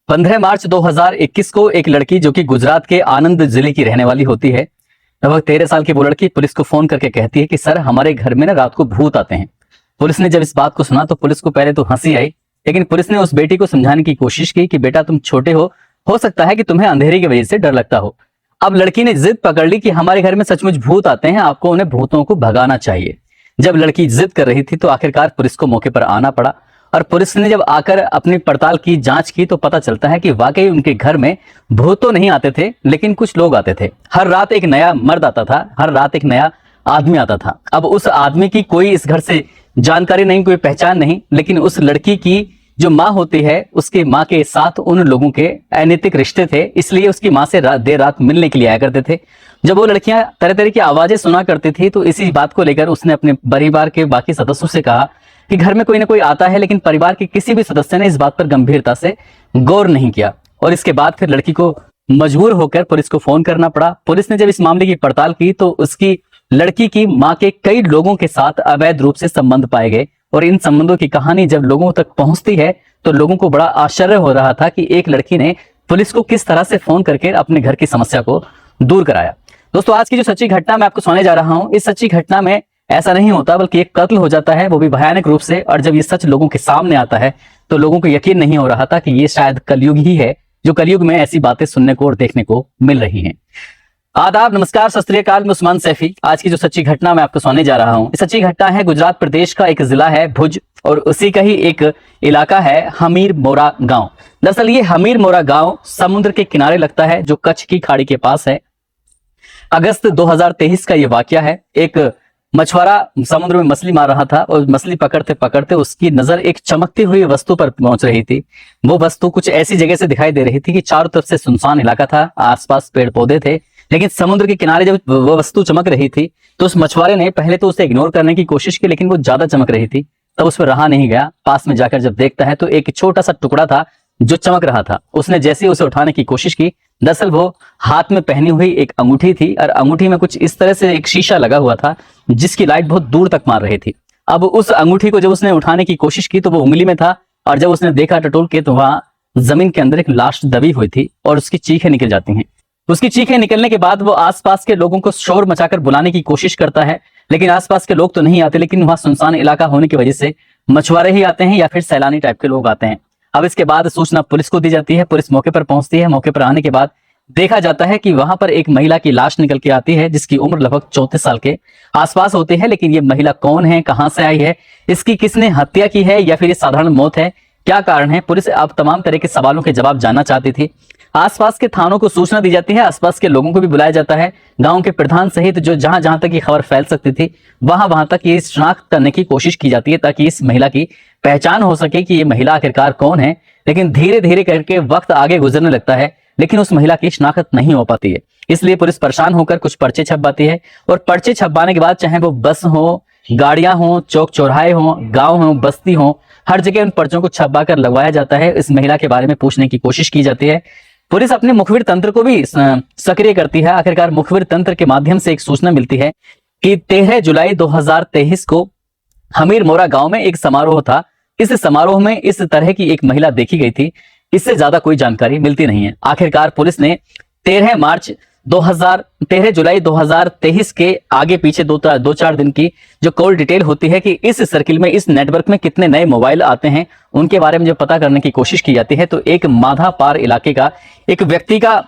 15 मार्च 2021 को एक लड़की जो कि गुजरात के आनंद जिले की रहने वाली होती है, लगभग 13 साल की वो लड़की पुलिस को फोन करके कहती है कि सर हमारे घर में ना रात को भूत आते हैं। पुलिस ने जब इस बात को सुना तो पुलिस को पहले तो हंसी आई, लेकिन पुलिस ने उस बेटी को समझाने की कोशिश की कि बेटा तुम छोटे हो सकता है कि तुम्हें अंधेरे की वजह से डर लगता हो। अब लड़की ने जिद पकड़ ली कि हमारे घर में सचमुच भूत आते हैं, आपको उन्हें भूतों को भगाना चाहिए। जब लड़की जिद कर रही थी तो आखिरकार पुलिस को मौके पर आना पड़ा और पुलिस ने जब आकर अपनी पड़ताल की, जांच की तो पता चलता है कि वाकई उनके घर में भूत तो नहीं आते थे, लेकिन कुछ लोग आते थे। हर रात एक नया मर्द आता था, हर रात एक नया आदमी आता था। अब उस आदमी की कोई इस घर से जानकारी नहीं, कोई पहचान नहीं, लेकिन उस लड़की की जो माँ होती है उसकी माँ के साथ उन लोगों के अनैतिक रिश्ते थे, इसलिए उसकी माँ से देर रात मिलने के लिए आया करते थे। जब वो लड़कियां तरह तरह की आवाजें सुना करती थी तो इसी बात को लेकर उसने अपने परिवार के बाकी सदस्यों से कहा कि घर में कोई ना कोई आता है, लेकिन परिवार के किसी भी सदस्य ने इस बात पर गंभीरता से गौर नहीं किया। और इसके बाद फिर लड़की को मजबूर होकर पुलिस को फोन करना पड़ा। पुलिस ने जब इस मामले की पड़ताल की तो उसकी लड़की की माँ के कई लोगों के साथ अवैध रूप से संबंध पाए गए और इन संबंधों की कहानी जब लोगों तक पहुंचती है तो लोगों को बड़ा आश्चर्य हो रहा था कि एक लड़की ने पुलिस को किस तरह से फोन करके अपने घर की समस्या को दूर कराया। दोस्तों, आज की जो सच्ची घटना मैं आपको सुनाने जा रहा हूं, इस सच्ची घटना में ऐसा नहीं होता बल्कि एक कत्ल हो जाता है, वो भी भयानक रूप से। और जब ये सच लोगों के सामने आता है तो लोगों को यकीन नहीं हो रहा था कि ये शायद कलयुग ही है, जो कलयुग में ऐसी बातें सुनने को और देखने को मिल रही हैं। आदाब, नमस्कार, सत श्री अकाल, मैं उस्मान सैफी। आज की जो सच्ची घटना मैं आपको सुनाने जा रहा हूं, इस सच्ची घटना है गुजरात प्रदेश का एक जिला है भुज और उसी का ही एक इलाका है हमीर मोरा गांव। दरअसल ये हमीर मोरा गांव समुद्र के किनारे लगता है जो कच्छ की खाड़ी के पास है। अगस्त 2023 का ये वाकया है। एक मछुआरा समुद्र में मछली मार रहा था और मछली पकड़ते पकड़ते उसकी नजर एक चमकती हुई वस्तु पर पहुंच रही थी। वो वस्तु कुछ ऐसी जगह से दिखाई दे रही थी कि चारों तरफ से सुनसान इलाका था, आसपास पेड़ पौधे थे, लेकिन समुद्र के किनारे जब वो वस्तु चमक रही थी तो उस मछुआरे ने पहले तो उसे इग्नोर करने की कोशिश की, लेकिन वो ज्यादा चमक रही थी, तब उस पर रहा नहीं गया। पास में जाकर जब देखता है तो एक छोटा सा टुकड़ा था जो चमक रहा था। उसने जैसे ही उसे उठाने की कोशिश की, दरअसल वो हाथ में पहनी हुई एक अंगूठी थी और अंगूठी में कुछ इस तरह से एक शीशा लगा हुआ था जिसकी लाइट बहुत दूर तक मार रही थी। अब उस अंगूठी को जब उसने उठाने की कोशिश की तो वो उंगली में था और जब उसने देखा टटोल के तो वहां जमीन के अंदर एक लाश दबी हुई थी और उसकी चीखें निकल जाती हैं। उसकी चीखें निकलने के बाद वो आसपास के लोगों को शोर मचाकर बुलाने की कोशिश करता है, लेकिन आसपास के लोग तो नहीं आते, लेकिन वहां सुनसान इलाका होने की वजह से मछुआरे ही आते हैं या फिर सैलानी टाइप के लोग आते हैं। अब इसके बाद सूचना पुलिस को दी जाती है, पुलिस मौके पर पहुंचती है। मौके पर आने के बाद देखा जाता है कि वहां पर एक महिला की लाश निकल के आती है जिसकी उम्र लगभग 34 साल के आसपास होती है, लेकिन ये महिला कौन है, कहां से आई है, इसकी किसने हत्या की है या फिर ये साधारण मौत है, क्या कारण है, पुलिस अब तमाम तरह के सवालों के जवाब जानना चाहती थी। आसपास के थानों को सूचना दी जाती है, आसपास के लोगों को भी बुलाया जाता है, गांव के प्रधान सहित जो जहां जहां तक ये खबर फैल सकती थी वहां वहां तक ये शनाख्त करने की कोशिश की जाती है ताकि इस महिला की पहचान हो सके कि ये महिला आखिरकार कौन है। लेकिन धीरे धीरे करके वक्त आगे गुजरने लगता है, लेकिन उस महिला की शनाख्त नहीं हो पाती है। इसलिए पुलिस परेशान होकर कुछ पर्चे छपवाती है और पर्चे छपवाने के बाद चाहे वो बस हो, गाड़ियां हो, चौक चौराहे हो, गांव हो, बस्ती हो, हर जगह उन पर्चों को छपवा कर लगवाया जाता है। इस महिला के बारे में पूछने की कोशिश की जाती है। पुलिस अपने मुखबिर तंत्र को भी सक्रिय करती है। आखिरकार मुखबिर तंत्र के माध्यम से एक सूचना मिलती है कि 13 जुलाई 2023 को हमीर मोरा गांव में एक समारोह था। इस समारोह में इस तरह की एक महिला देखी गई थी, इससे ज्यादा कोई जानकारी मिलती नहीं है। आखिरकार पुलिस ने 13 जुलाई 2023 के आगे पीछे दो चार दिन की जो कॉल डिटेल होती है कि इस सर्किल में, इस नेटवर्क में कितने नए मोबाइल आते हैं, उनके बारे में जब पता करने की कोशिश की जाती है तो एक माधा पार इलाके का एक व्यक्ति का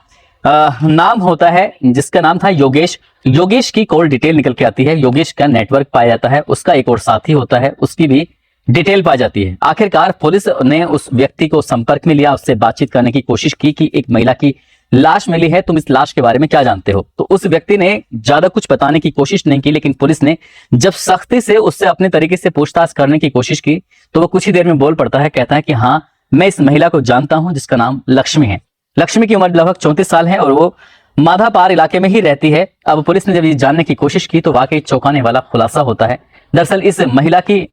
नाम होता है जिसका नाम था योगेश। योगेश की कॉल डिटेल निकल के आती है, योगेश का नेटवर्क पाया जाता है, उसका एक और साथी होता है, उसकी भी डिटेल पाई जाती है। आखिरकार पुलिस ने उस व्यक्ति को संपर्क में लिया, उससे बातचीत करने की कोशिश की कि एक महिला की लाश मिली है, तुम इस लाश के बारे में क्या जानते हो। तो उस व्यक्ति ने ज्यादा कुछ बताने की कोशिश नहीं की, लेकिन पुलिस ने जब सख्ती से उससे अपने तरीके से पूछताछ करने की कोशिश की तो वो कुछ ही देर में बोल पड़ता है, कहता है कि हाँ मैं इस महिला को जानता हूं जिसका नाम लक्ष्मी है। लक्ष्मी की उम्र लगभग 34 साल है और वो माधापार इलाके में ही रहती है। अब पुलिस ने जब ये जानने की कोशिश की तो वाकई चौंकाने वाला खुलासा होता है। दरअसल इस महिला की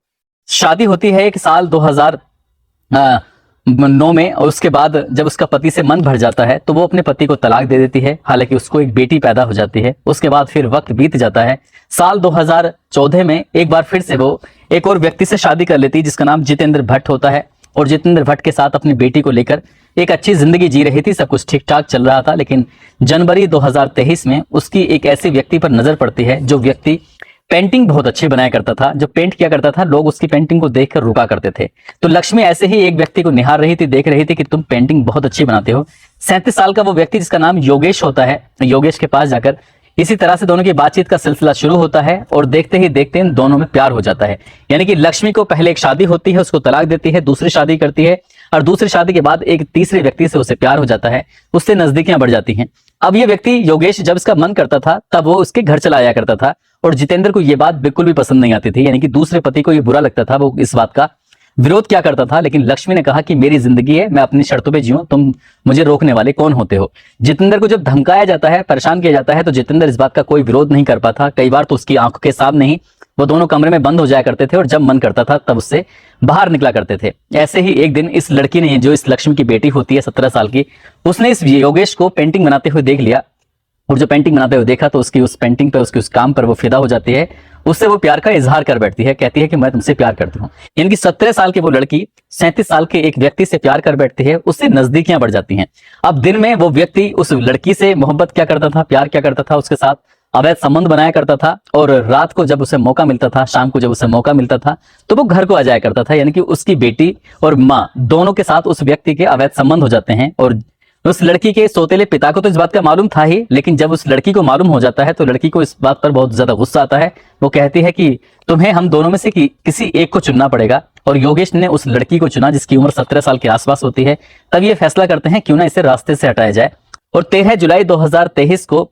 शादी होती है एक साल 2009 में और उसके बाद जब उसका पति से मन भर जाता है तो वो अपने पति को तलाक दे देती है। हालांकि उसको एक बेटी पैदा हो जाती है। उसके बाद फिर वक्त बीत जाता है। साल 2014 में एक बार फिर से वो एक और व्यक्ति से शादी कर लेती है जिसका नाम जितेंद्र भट्ट होता है। और जितेंद्र भट्ट के साथ अपनी बेटी को लेकर एक अच्छी जिंदगी जी रही थी, सब कुछ ठीक ठाक चल रहा था। लेकिन जनवरी 2023 में उसकी एक ऐसे व्यक्ति पर नजर पड़ती है जो व्यक्ति पेंटिंग बहुत अच्छी बनाया करता था। जो पेंट किया करता था, लोग उसकी पेंटिंग को देखकर रुका करते थे। तो लक्ष्मी ऐसे ही एक व्यक्ति को निहार रही थी, देख रही थी कि तुम पेंटिंग बहुत अच्छी बनाते हो। 37 साल का वो व्यक्ति जिसका नाम योगेश होता है, योगेश के पास जाकर इसी तरह से दोनों की बातचीत का सिलसिला शुरू होता है और देखते ही देखते इन दोनों में प्यार हो जाता है। यानी कि लक्ष्मी को पहले एक शादी होती है, उसको तलाक देती है, दूसरी शादी करती है और दूसरी शादी के बाद एक तीसरे व्यक्ति से उसे प्यार हो जाता है, उससे नजदीकियां बढ़ जाती हैं। अब ये व्यक्ति योगेश जब इसका मन करता था तब वो उसके घर चला आया करता था और जितेंद्र को ये बात बिल्कुल भी पसंद नहीं आती थी। यानी कि दूसरे पति को ये बुरा लगता था, वो इस बात का विरोध क्या करता था। लेकिन लक्ष्मी ने कहा कि मेरी जिंदगी है, मैं अपनी शर्तों पे जीऊं, तुम मुझे रोकने वाले कौन होते हो। जितेंद्र को जब धमकाया जाता है, परेशान किया जाता है, तो जितेंद्र इस बात का कोई विरोध नहीं कर पाता। कई बार तो उसकी आंखों के सामने ही वो दोनों कमरे में बंद हो जाया करते थे और जब मन करता था तब उससे बाहर निकला करते थे। ऐसे ही एक दिन इस लड़की ने, जो इस लक्ष्मी की बेटी होती है 17 साल की, उसने इस योगेश को पेंटिंग बनाते हुए देख लिया और जो पेंटिंग बनाते हुए देखा तो उसकी उस पेंटिंग पर, उसके उस काम पर वो फिदा हो जाती है। उससे वो प्यार का इजहार कर बैठती है, कहती है कि मैं तुमसे प्यार करती हूँ। यानी कि 17 साल की वो लड़की 37 साल के एक व्यक्ति से प्यार कर बैठती है, उससे नजदीकियां बढ़ जाती हैं। अब दिन में वो व्यक्ति उस लड़की से मोहब्बत क्या करता था, प्यार क्या करता था, उसके साथ अवैध संबंध बनाया करता था और रात को जब उसे मौका मिलता था, शाम को जब उसे मौका मिलता था तो वो घर को आ जाया करता था। यानी कि उसकी बेटी और माँ दोनों के साथ उस व्यक्ति के अवैध संबंध हो जाते हैं और उस लड़की के सौतेले पिता को तो इस बात का मालूम था ही, लेकिन जब उस लड़की को मालूम हो जाता है तो लड़की को इस बात पर बहुत ज्यादा गुस्सा आता है। वो कहती है कि तुम्हें हम दोनों में से किसी एक को चुनना पड़ेगा और योगेश ने उस लड़की को चुना जिसकी उम्र 17 साल के आसपास होती है। तब ये फैसला करते हैं क्यों ना इसे रास्ते से हटाया जाए। और 13 जुलाई 2023 को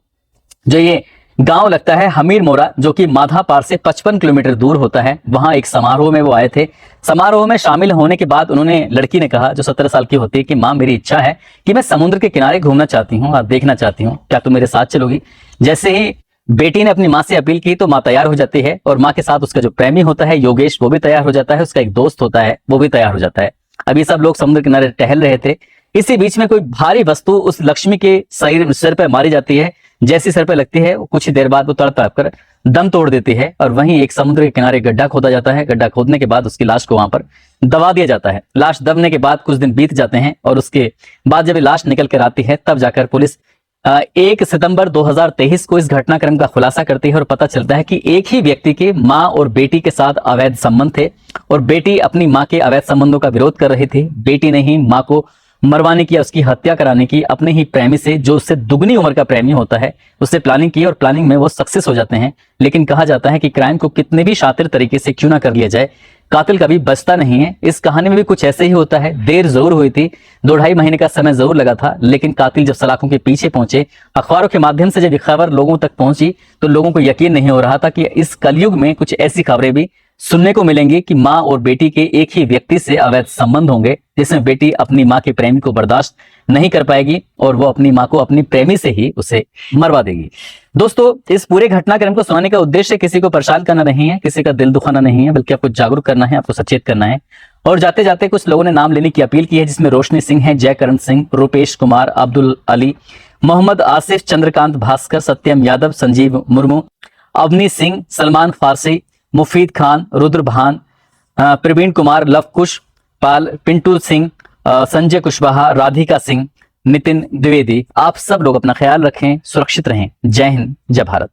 जो ये गांव लगता है हमीर मोरा, जो कि माधापार से 55 किलोमीटर दूर होता है, वहां एक समारोह में वो आए थे। समारोह में शामिल होने के बाद उन्होंने, लड़की ने कहा जो 17 साल की होती है, कि माँ मेरी इच्छा है कि मैं समुद्र के किनारे घूमना चाहती हूँ और देखना चाहती हूँ, क्या तुम मेरे साथ चलोगी। जैसे ही बेटी ने अपनी माँ से अपील की तो माँ तैयार हो जाती है और माँ के साथ उसका जो प्रेमी होता है योगेश वो भी तैयार हो जाता है, उसका एक दोस्त होता है वो भी तैयार हो जाता है। अब ये सब लोग समुद्र किनारे टहल रहे थे। इसी बीच में कोई भारी वस्तु उस लक्ष्मी के सिर पर मारी जाती है। जैसी सर पे लगती है कुछ ही देर बाद वो तड़प कर दम तोड़ देती है और वहीं एक समुद्र के किनारे गड्ढा खोदा जाता है। गड्ढा खोदने के बाद उसकी लाश को वहां पर दबा दिया जाता है। लाश दबने के बाद कुछ दिन बीत जाते हैं और उसके बाद जब लाश निकल कर आती है तब जाकर पुलिस 1 सितंबर 2023 को इस घटनाक्रम का खुलासा करती है और पता चलता है कि एक ही व्यक्ति के माँ और बेटी के साथ अवैध संबंध थे और बेटी अपनी माँ के अवैध संबंधों का विरोध कर रही थी। बेटी ने ही माँ को मरवाने की, उसकी हत्या कराने की अपने ही प्रेमी से, जो उससे दुगनी उम्र का प्रेमी होता है, उससे प्लानिंग की और प्लानिंग में वो सक्सेस हो जाते हैं। लेकिन कहा जाता है कि क्राइम को कितने भी शातिर तरीके से क्यों ना कर लिया जाए, कातिल कभी बचता नहीं है। इस कहानी में भी कुछ ऐसे ही होता है। देर जरूर हुई थी, 2-2.5 महीने का समय जरूर लगा था, लेकिन कातिल जब सलाखों के पीछे पहुंचे, अखबारों के माध्यम से जब ये खबर लोगों तक पहुंची तो लोगों को यकीन नहीं हो रहा था कि इस कलयुग में कुछ ऐसी खबरें भी सुनने को मिलेंगी कि माँ और बेटी के एक ही व्यक्ति से अवैध संबंध होंगे, जिसमें बेटी अपनी माँ के प्रेमी को बर्दाश्त नहीं कर पाएगी और वो अपनी माँ को अपनी प्रेमी से ही उसे मरवा देगी। दोस्तों, इस पूरे घटनाक्रम को सुनाने का उद्देश्य किसी को परेशान करना नहीं है, किसी का दिल दुखाना नहीं है, बल्कि आपको जागरूक करना है, आपको सचेत करना है। और जाते जाते कुछ लोगों ने नाम लेने की अपील की है, जिसमें रोशनी सिंह है, जयकरण सिंह, रूपेश कुमार, अब्दुल अली, मोहम्मद आसिफ, चंद्रकांत भास्कर, सत्यम यादव, संजीव मुर्मू, अवनी सिंह, सलमान फारसी, मुफीद खान, रुद्र भान, प्रवीण कुमार, लवकुश पाल, पिंटू सिंह, संजय कुशवाहा, राधिका सिंह, नितिन द्विवेदी। आप सब लोग अपना ख्याल रखें, सुरक्षित रहें। जय हिंद, जय भारत।